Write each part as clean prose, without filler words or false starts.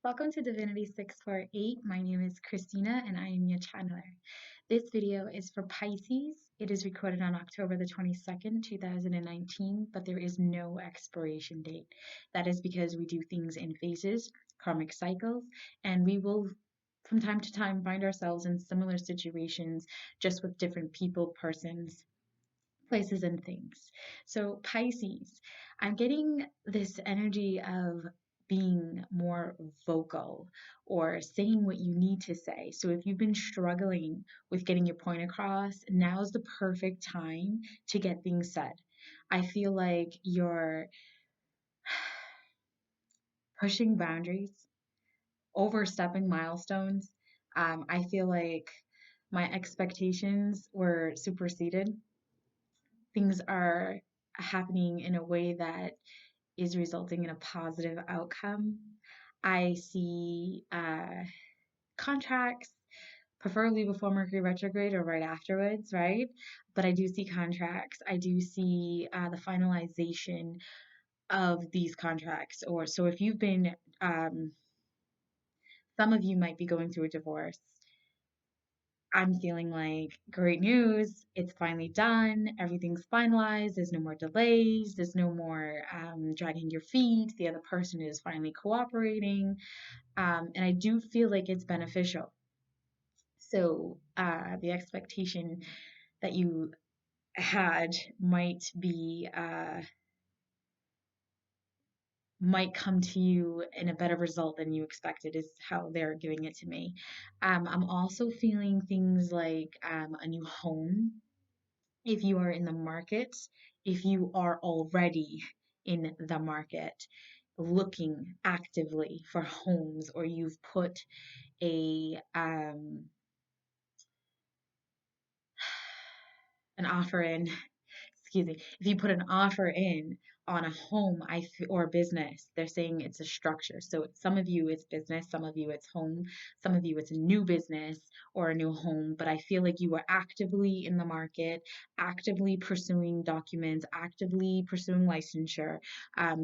Welcome to Divinity 648. My name is Christina and I am your channeler. This video is for Pisces. It is recorded on October the 22nd, 2019, but there is no expiration date. That is because we do things in phases, karmic cycles, and we will from time to time find ourselves in similar situations just with different people, persons, places, and things. So, Pisces, I'm getting this energy of being more vocal or saying what you need to say. So, if you've been struggling with getting your point across, now's the perfect time to get things said. I feel like you're pushing boundaries, overstepping milestones. I feel like my expectations were superseded. Things are happening in a way that is resulting in a positive outcome. I see contracts, preferably before Mercury retrograde or right afterwards, right? But I do see contracts. I do see the finalization of these contracts. Or so if you've been, some of you might be going through a divorce. I'm feeling like great news. It's finally done. Everything's finalized. There's no more delays. There's no more dragging your feet. The other person is finally cooperating. And I do feel like it's beneficial. So the expectation that you had might come to you in a better result than you expected is how they're giving it to me. I'm also feeling things like a new home if you are in the market, if you are already in the market looking actively for homes, or you've put a an offer in, excuse me, if you put an offer in on a home or business, they're saying it's a structure. So some of you it's business, some of you it's home, some of you it's a new business or a new home. But I feel like you were actively in the market, actively pursuing documents, actively pursuing licensure.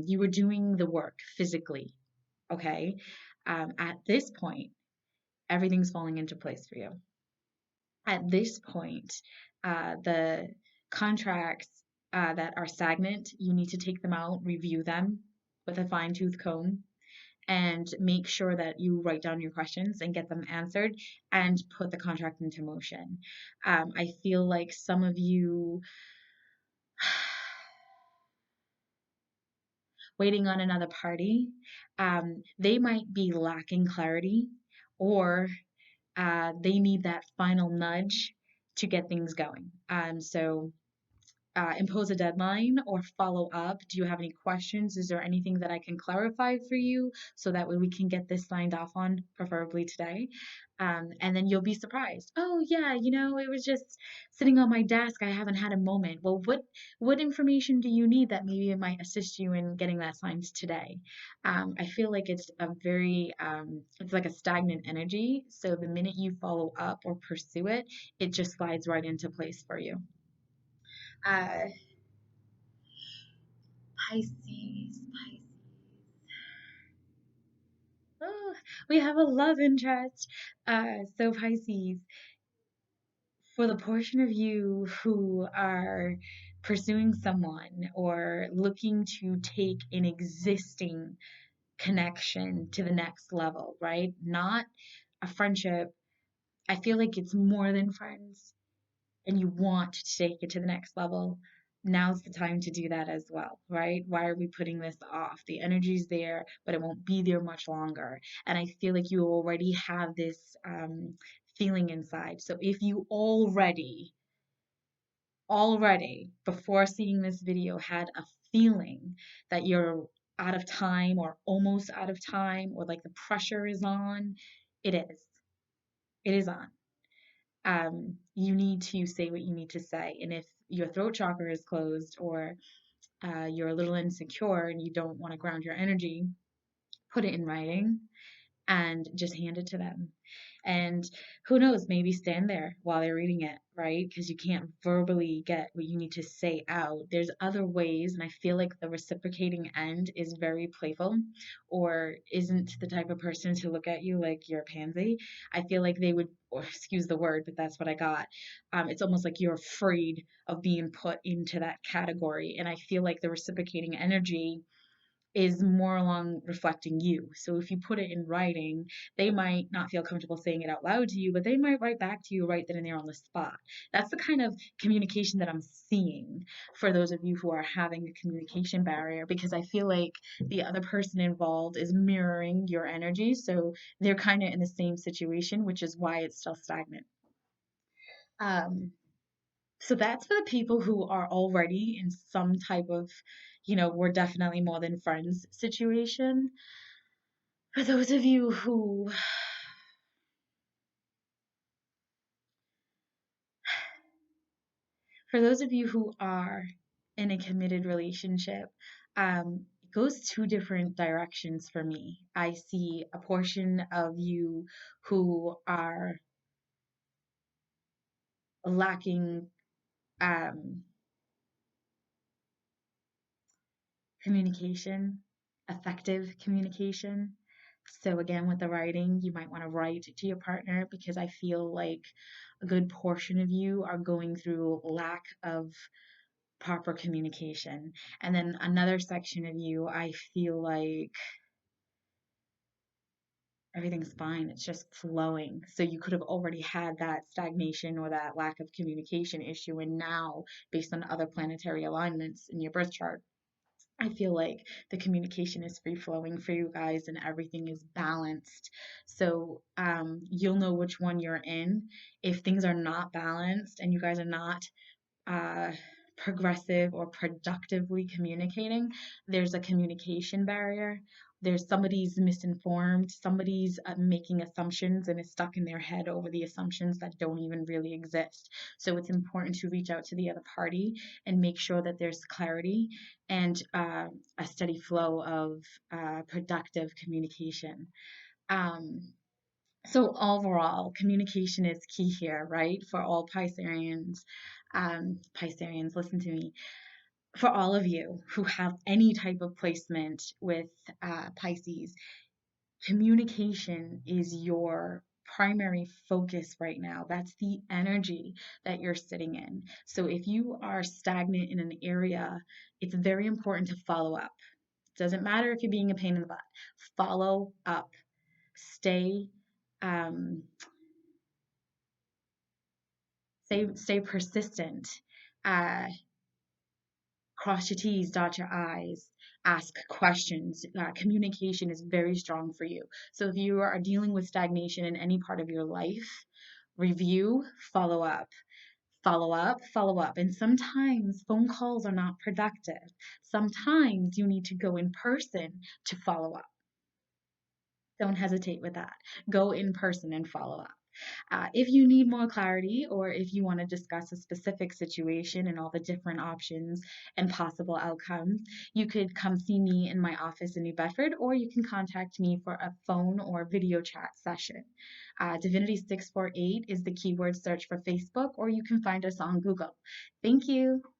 You were doing the work physically. Okay. At this point, everything's falling into place for you. At this point, the contracts that are stagnant, you need to take them out, review them with a fine tooth comb, and make sure that you write down your questions and get them answered and put the contract into motion. I feel like some of you waiting on another party, they might be lacking clarity, or they need that final nudge to get things going. So impose a deadline or follow up. Do you have any questions? Is there anything that I can clarify for you so that way we can get this signed off on, preferably today? And then you'll be surprised. Oh yeah, it was just sitting on my desk. I haven't had a moment. Well, what information do you need that maybe it might assist you in getting that signed today? I feel like it's like a stagnant energy. So the minute you follow up or pursue it, it just slides right into place for you. Uh, Pisces. Oh, we have a love interest. So Pisces, for the portion of you who are pursuing someone or looking to take an existing connection to the next level, right? Not a friendship. I feel like it's more than friends and you want to take it to the next level, now's the time to do that as well, right? Why are we putting this off? The energy's there, but it won't be there much longer. And I feel like you already have this feeling inside. So if you already, before seeing this video, had a feeling that you're out of time or almost out of time, or like the pressure is on, it is. It is on. You need to say what you need to say. And if your throat chakra is closed, or you're a little insecure and you don't want to ground your energy, put it in writing and just hand it to them. And who knows, maybe stand there while they're reading it, right? Because you can't verbally get what you need to say out. There's other ways, and I feel like the reciprocating end is very playful or isn't the type of person to look at you like you're a pansy. I feel like they would, or excuse the word, but that's what I got. It's almost like you're afraid of being put into that category. And I feel like the reciprocating energy is more along reflecting you. So if you put it in writing, they might not feel comfortable saying it out loud to you, but they might write back to you right then and there on the spot. That's the kind of communication that I'm seeing for those of you who are having a communication barrier, because I feel like the other person involved is mirroring your energy. So they're kind of in the same situation, which is why it's still stagnant. Um, so that's for the people who are already in some type of, we're definitely more than friends situation. For those of you who, for those of you who are in a committed relationship, it goes two different directions for me. I see a portion of you who are lacking um, communication, effective communication. So again, with the writing, you might want to write to your partner, because I feel like a good portion of you are going through lack of proper communication. And then another section of you, I feel like everything's fine. It's just flowing. So you could have already had that stagnation or that lack of communication issue. And now, based on other planetary alignments in your birth chart, I feel like the communication is free flowing for you guys and everything is balanced. So you'll know which one you're in. If things are not balanced and you guys are not uh, progressive or productively communicating, there's a communication barrier. There's somebody's misinformed, somebody's making assumptions and is stuck in their head over the assumptions that don't even really exist. So it's important to reach out to the other party and make sure that there's clarity and a steady flow of productive communication. Um, so overall, communication is key here, right? For all Pisceans, Pisceans, listen to me. For all of you who have any type of placement with Pisces, communication is your primary focus right now. That's the energy that you're sitting in. So if you are stagnant in an area, it's very important to follow up. It doesn't matter if you're being a pain in the butt. Follow up. Stay um, stay persistent. Uh, Cross your T's, dot your I's, ask questions. Communication is very strong for you. So if you are dealing with stagnation in any part of your life, review, follow up. Follow up, follow up. And sometimes phone calls are not productive. Sometimes you need to go in person to follow up. Don't hesitate with that. Go in person and follow up. If you need more clarity or if you want to discuss a specific situation and all the different options and possible outcomes, you could come see me in my office in New Bedford, or you can contact me for a phone or video chat session. Divinity 648 is the keyword search for Facebook, or you can find us on Google. Thank you.